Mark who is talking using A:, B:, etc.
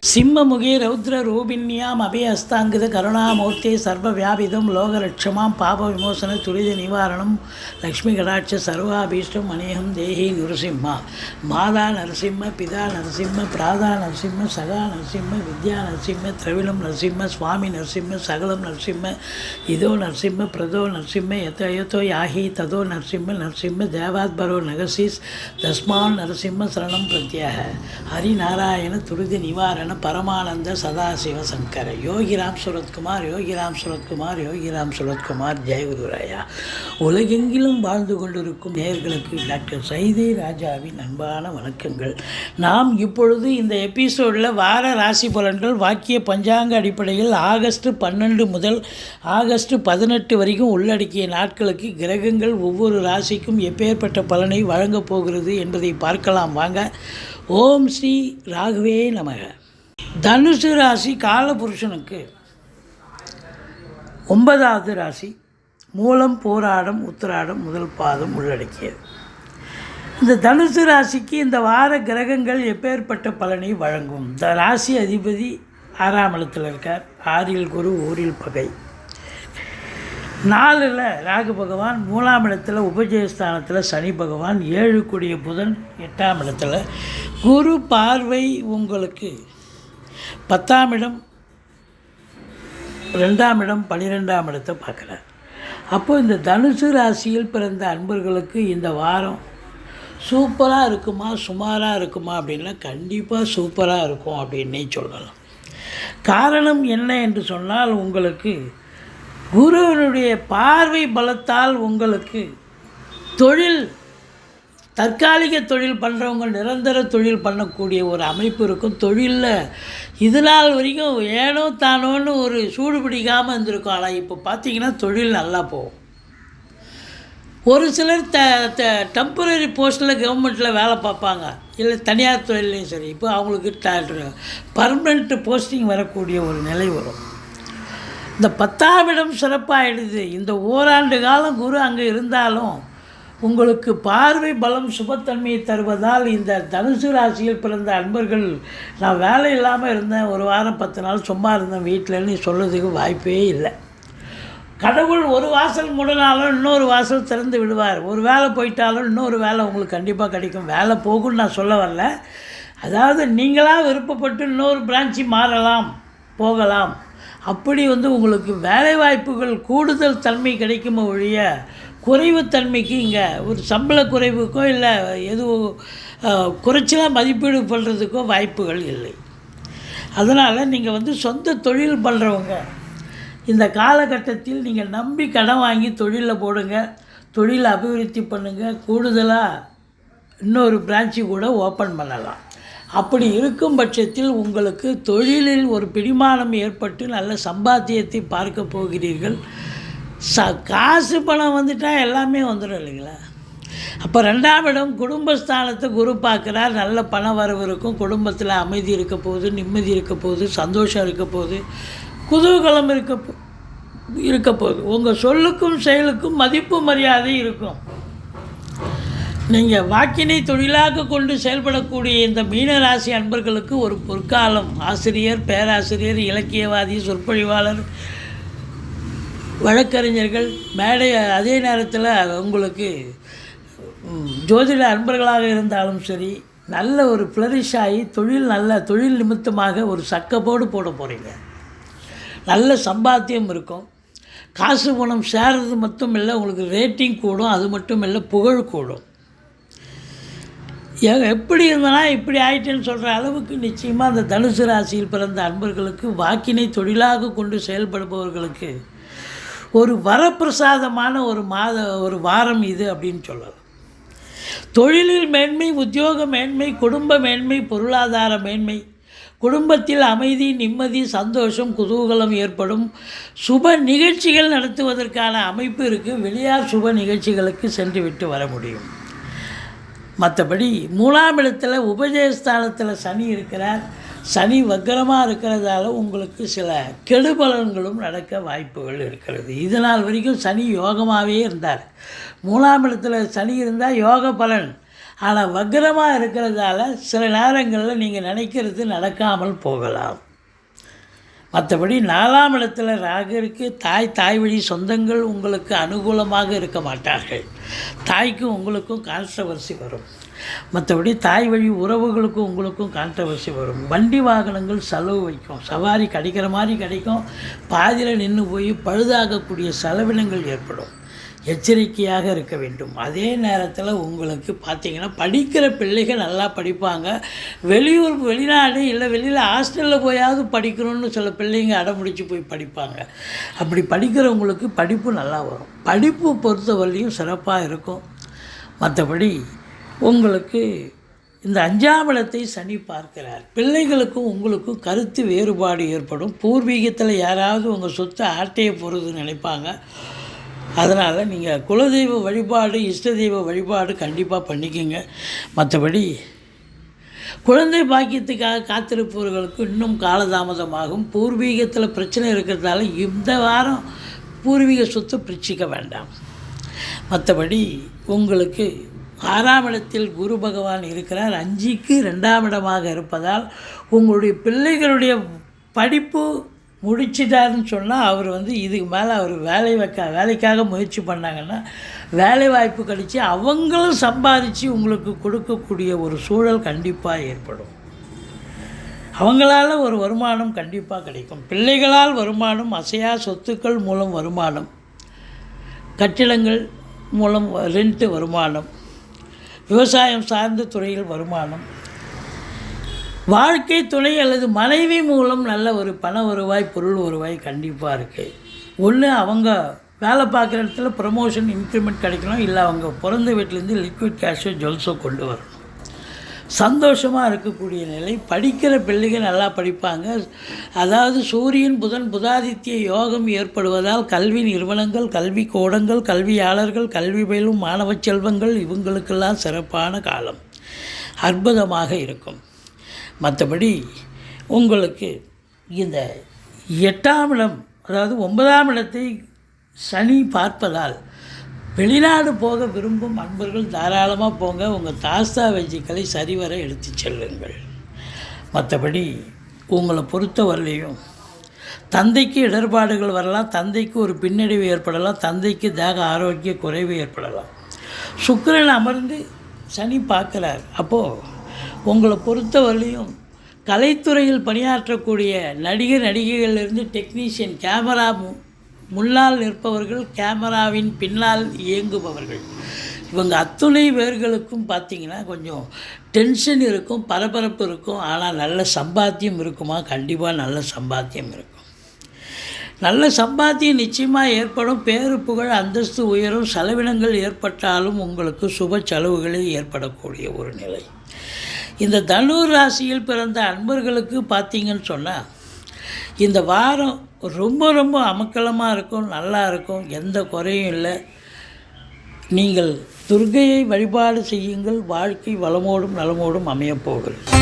A: சிம்மமுகே ரௌத்ரரூபிண்யாம் அபயஹஸ்தாங்கித கருணாமூர்த்தே சர்வவியாபிதம் லோகரட்சமாம் பாப விமோசன துரித நிவாரணம் லக்ஷ்மி கடாட்ச சர்வாபீஷ்டம் அநேகம் தேஹி நரசிம்மா. மாதா நரசிம்ம, பிதா நரசிம்ம, பிராதா நரசிம்ம, சகா நரசிம்ம, வித்யா நரசிம்ம, திரவிலம் நரசிம்ம, சுவாமி நரசிம்ம, சகலம் நரசிம்ம, இதோ நரசிம்ம, பிரதோ நரசிம்ம, யதோ யாஹி ததோ நரசிம்ம, நரசிம்ம தேவாத்பரோ நகசீஸ் தஸ்மான் நரசிம்ம சரணம் பிரத்யாக. ஹரிநாராயண துரித நிவாரண பரமானந்த சதாசிவ சங்கர. யோகிராம் சுரத்குமார், யோகிராம் சுரத்குமார், யோகிராம் சுரத்குமார். ஜெயகுருராயா. உலகெங்கிலும் வாழ்ந்து கொண்டிருக்கும் நேயர்களுக்கு டாக்டர் சைதை ராஜாவின் அன்பான வணக்கங்கள். நாம் இப்பொழுது இந்த எபிசோடில் வார ராசி பலன்கள் வாக்கிய பஞ்சாங்க அடிப்படையில் ஆகஸ்ட் 12 முதல் ஆகஸ்ட் 18 வரைக்கும் உள்ளடக்கிய நாட்களுக்கு கிரகங்கள் ஒவ்வொரு ராசிக்கும் எப்பேற்பட்ட பலனை வழங்கப் போகிறது என்பதை பார்க்கலாம் வாங்க. ஓம் ஸ்ரீ ராகவே நமக. தனுசு ராசி காலபுருஷனுக்கு 9வது ராசி. மூலம், போராடம், உத்திராடம், முதல் பாதம் உள்ளடக்கியது. இந்த தனுசு ராசிக்கு இந்த வார கிரகங்கள் எப்பேற்பட்ட பலனை வழங்கும்? இந்த ராசி அதிபதி 6ஆம் இடத்தில் இருக்கார். 6இல் குரு, 1இல் பகை. 4ல் ராகு பகவான், 3ஆம் இடத்துல உபஜயஸ்தானத்தில் சனி பகவான், 7 கூடிய புதன் 8ஆம் இடத்துல. குரு பார்வை உங்களுக்கு 10ஆம் இடம், 2ஆம் இடம், 12ஆம் இடத்தை பார்க்குறார். அப்போது இந்த தனுசு ராசியில் பிறந்த அன்பர்களுக்கு இந்த வாரம் சூப்பராக இருக்குமா சுமாராக இருக்குமா அப்படின்னா கண்டிப்பாக சூப்பராக இருக்கும் அப்படின்னே சொல்லலாம். காரணம் என்ன என்று சொன்னால், உங்களுக்கு குருவினுடைய பார்வை பலத்தால் உங்களுக்கு தொழில், தற்காலிக தொழில் பண்ணுறவங்க நிரந்தர தொழில் பண்ணக்கூடிய ஒரு அமைப்பு இருக்கும். தொழிலில் இது நாள் வரைக்கும் ஏனோ தானோன்னு ஒரு சூடு பிடிக்காமல் இருந்திருக்கும். ஆனால் இப்போ பார்த்திங்கன்னா தொழில் நல்லா போகும். ஒரு சிலர் டெம்பரரி போஸ்ட்டில் கவர்மெண்ட்டில் வேலை பார்ப்பாங்க, இல்லை தனியார் தொழிலையும் சரி. இப்போ அவங்களுக்கு பர்மனெண்ட் போஸ்டிங் வரக்கூடிய ஒரு நிலை வரும். இந்த 10ஆம் இடம் சிறப்பாகிடுது. இந்த ஓராண்டு காலம் குரு அங்கே இருந்தாலும் உங்களுக்கு பார்வை பலம் சுபத்தன்மையை தருவதால் இந்த தனுசு ராசியில் பிறந்த அன்பர்கள், நான் வேலை இல்லாமல் இருந்தேன், ஒரு வாரம் 10 நாள் சும்மா இருந்தேன் வீட்டிலன்னு சொல்கிறதுக்கு வாய்ப்பே இல்லை. கடவுள் ஒரு வாசல் மூடினாலும் இன்னொரு வாசல் திறந்து விடுவார். ஒரு வேலை போயிட்டாலும் இன்னொரு வேலை உங்களுக்கு கண்டிப்பாக கிடைக்கும். வேலை போகும்னு நான் சொல்ல வரல. அதாவது நீங்களாக விருப்பப்பட்டு இன்னொரு பிரான்ச்சு மாறலாம், போகலாம். அப்படி உங்களுக்கு வேலை வாய்ப்புகள் கூடுதல் தன்மை கிடைக்குமோ ஒழிய குறைவுத்தன்மைக்கு இங்கே ஒரு சம்பள குறைவுக்கோ இல்லை எதுவும் குறைச்சலாக மதிப்பீடு பண்ணுறதுக்கோ வாய்ப்புகள் இல்லை. அதனால் நீங்கள் சொந்த தொழில் பண்ணுறவங்க இந்த காலகட்டத்தில் நீங்கள் நம்பி கடன் வாங்கி தொழிலில் போடுங்க, தொழிலை அபிவிருத்தி பண்ணுங்கள். கூடுதலாக இன்னொரு பிரான்ச்சு கூட ஓப்பன் பண்ணலாம். அப்படி இருக்கும் பட்சத்தில் உங்களுக்கு தொழிலில் ஒரு பிடிமானம் ஏற்பட்டு நல்ல சம்பாத்தியத்தை பார்க்க போகிறீர்கள். காசு பணம் வந்துட்டால் எல்லாமே வந்துடும் இல்லைங்களா? அப்போ 2ஆம் இடம் குடும்பஸ்தானத்தை குரு பார்க்குறார். நல்ல பண வரவு இருக்கும். குடும்பத்தில் அமைதி இருக்க போகுது, நிம்மதி இருக்க போகுது, சந்தோஷம் இருக்க போகுது, குதூகலம் இருக்க போகுது. உங்கள் சொல்லுக்கும் செயலுக்கும் மதிப்பு மரியாதை இருக்கும். நீங்கள் வாக்கினை தொழிலாக கொண்டு செயல்படக்கூடிய இந்த மீனராசி அன்பர்களுக்கு ஒரு பொற்காலம். ஆசிரியர், பேராசிரியர், இலக்கியவாதி, சொற்பொழிவாளர், வழக்கறிஞர்கள், மேடை, அதே நேரத்தில் உங்களுக்கு ஜோதிட அன்பர்களாக இருந்தாலும் சரி, நல்ல ஒரு ஃப்ளரிஷ் ஆகி நல்ல தொழில் நிமித்தமாக ஒரு சக்கப்போடு போட போகிறீங்க. நல்ல சம்பாத்தியம் இருக்கும். காசு பணம் சேர்றது மட்டும் இல்லை, உங்களுக்கு ரேட்டிங் கூடும். அது மட்டும் இல்லை, புகழ் கூடும். எப்படி இருந்தனா இப்படி ஆயிட்டேன்னு சொல்கிற அளவுக்கு நிச்சயமாக அந்த தனுசு ராசியில் பிறந்த அன்பர்களுக்கு வாக்கினை தொழிலாக கொண்டு செயல்படுபவர்களுக்கு ஒரு வரப்பிரசாதமான ஒரு வாரம் இது அப்படின்னு சொல்லலாம். தொழிலில் மேன்மை, உத்தியோக மேன்மை, குடும்ப மேன்மை, பொருளாதார மேன்மை, குடும்பத்தில் அமைதி, நிம்மதி, சந்தோஷம், குதூகலம் ஏற்படும். சுப நிகழ்ச்சிகள் நடத்துவதற்கான அமைப்பு இருக்குது. வெளியார் சுப நிகழ்ச்சிகளுக்கு சென்று விட்டு வர முடியும். மற்றபடி 3ஆம் இடத்துல உபஜயஸ்தானத்தில் சனி இருக்கிறார். சனி வக்கரமாக இருக்கிறதால உங்களுக்கு சில கெடுபலன்களும் நடக்க வாய்ப்புகள் இருக்கிறது. இது நாள் வரைக்கும் சனி யோகமாகவே இருந்தார். 3ஆம் இடத்துல சனி இருந்தால் யோக பலன். ஆனால் வக்ரமாக இருக்கிறதால சில நேரங்களில் நீங்கள் நினைக்கிறது நடக்காமல் போகலாம். மற்றபடி 4ஆம் இடத்துல ராகு இருக்குது. தாய் வழி சொந்தங்கள் உங்களுக்கு அனுகூலமாக இருக்க மாட்டார்கள். தாய்க்கும் உங்களுக்கும் கான்ட்ரவர்சி வரும். மற்றபடி தாய் வழி உறவுகளுக்கும் உங்களுக்கும் கான்ட்ரவர்சி வரும். வண்டி வாகனங்கள் செலவு வைக்கும். சவாரி கிடைக்கிற மாதிரி கிடைக்கும், பாதியில் நின்று போய் பழுதாகக்கூடிய செலவினங்கள் ஏற்படும். எச்சரிக்கையாக இருக்க வேண்டும். அதே நேரத்தில் உங்களுக்கு பார்த்திங்கன்னா படிக்கிற பிள்ளைகள் நல்லா படிப்பாங்க. வெளிநாடு இல்லை வெளியில் ஹாஸ்டலில் போயாவது படிக்கணும்னு சில பிள்ளைங்க அடம்பிடிச்சு போய் படிப்பாங்க. அப்படி படிக்கிறவங்களுக்கு படிப்பு நல்லா வரும். படிப்பு பொறுத்தவரையும் சிறப்பாக இருக்கும். மற்றபடி உங்களுக்கு இந்த 5ஆம் இடத்தை சனி பார்க்கிறார். பிள்ளைகளுக்கும் உங்களுக்கும் கருத்து வேறுபாடு ஏற்படும். பூர்வீகத்தில் யாராவது உங்கள் சொத்தை ஆட்டையை போகிறதுன்னு நினைப்பாங்க. அதனால் நீங்கள் குலதெய்வ வழிபாடு, இஷ்ட தெய்வ வழிபாடு கண்டிப்பாக பண்ணிக்கோங்க. மற்றபடி குழந்தை பாக்கியத்துக்காக காத்திருப்பவர்களுக்கு இன்னும் காலதாமதமாகும். பூர்வீகத்தில் பிரச்சனை இருக்கிறதால இந்த வாரம் பூர்வீக சொத்து பிரிச்சிக்க வேண்டாம். மற்றபடி உங்களுக்கு 6ஆம் இடத்தில் குரு பகவான் இருக்கிறார். 5க்கு 2ஆம் இடமாக இருப்பதால் உங்களுடைய பிள்ளைகளுடைய படிப்பு முடிச்சிட்டாருன்னு சொன்னால் அவர் இதுக்கு மேலே அவர் வேலைக்காக முயற்சி பண்ணாங்கன்னா வேலை வாய்ப்பு கிடைச்சி அவங்களும் சம்பாதிச்சு உங்களுக்கு கொடுக்கக்கூடிய ஒரு சூழல் கண்டிப்பாக ஏற்படும். அவங்களால் ஒரு வருமானம் கண்டிப்பாக கிடைக்கும். பிள்ளைகளால் வருமானம், அசையா சொத்துக்கள் மூலம் வருமானம், கட்டிடங்கள் மூலம் ரெண்ட்டு வருமானம், விவசாயம் சார்ந்த துறையில் வருமானம், வாழ்க்கை துணை அல்லது மனைவி மூலம் நல்ல ஒரு பண வருவாய், பொருள் வருவாய் கண்டிப்பாக இருக்குது. ஒன்று அவங்க வேலை பார்க்குற இடத்துல ப்ரமோஷன், இன்க்ரிமெண்ட் கிடைக்கணும். இல்லை அவங்க பிறந்த வீட்டிலேருந்து லிக்விட் கேஷோ ஜுவல்ஸோ கொண்டு வரணும். சந்தோஷமாக இருக்கக்கூடிய நிலை. படிக்கிற பிள்ளைகள் நல்லா படிப்பாங்க. அதாவது சூரியன் புதன் புதாதித்ய யோகம் ஏற்படுவதால் கல்வி நிறுவனங்கள், கல்வி கூடங்கள், கல்வியாளர்கள், கல்வி பயிலும் மாணவ செல்வங்கள் இவங்களுக்கெல்லாம் சிறப்பான காலம், அற்புதமாக இருக்கும். மற்றபடி உங்களுக்கு இந்த 8ஆம் இடம், அதாவது 9ஆம் இடத்தை சனி பார்ப்பதால் வெளிநாடு போக விரும்பும் அன்பர்கள் தாராளமாக போங்க. உங்கள் தாஸ்தாவேஜுக்களை சரிவர எடுத்து செல்லுங்கள். மற்றபடி உங்களை பொறுத்தவரையிலையும் தந்தைக்கு இடர்பாடுகள் வரலாம், தந்தைக்கு ஒரு பின்னடைவு ஏற்படலாம், தந்தைக்கு தேக ஆரோக்கிய குறைவு ஏற்படலாம். சுக்கிரன் அமர்ந்து சனி பார்க்குறார். அப்போது உங்களை பொறுத்தவரையிலையும் கலைத்துறையில் பணியாற்றக்கூடிய நடிகைகளிலிருந்து டெக்னீஷியன், கேமரா முன்னால் நிற்பவர்கள், கேமராவின் பின்னால் இயங்குபவர்கள், இவங்க அத்துணை பேர்களுக்கும் பார்த்திங்கன்னா கொஞ்சம் டென்ஷன் இருக்கும், பரபரப்பு இருக்கும். ஆனால் நல்ல சம்பாத்தியம் இருக்குமா? கண்டிப்பாக நல்ல சம்பாத்தியம் இருக்கும். நல்ல சம்பாத்தியம் நிச்சயமாக ஏற்படும். பேரு புகழ் அந்தஸ்து உயரும். செலவினங்கள் ஏற்பட்டாலும் உங்களுக்கு சுப செலவுகளே ஏற்படக்கூடிய ஒரு நிலை. இந்த தனுர் ராசியில் பிறந்த அன்பர்களுக்கு பார்த்திங்கன்னு சொன்னால் இந்த வாரம் ரொம்ப ரொம்ப அமக்கலமாக இருக்கும், நல்லா இருக்கும், எந்த குறையும் இல்லை. நீங்கள் துர்க்கையை வழிபாடு செய்யுங்கள். வாழ்க்கை வளமோடும் நலமோடும் அமையப்போகிறது.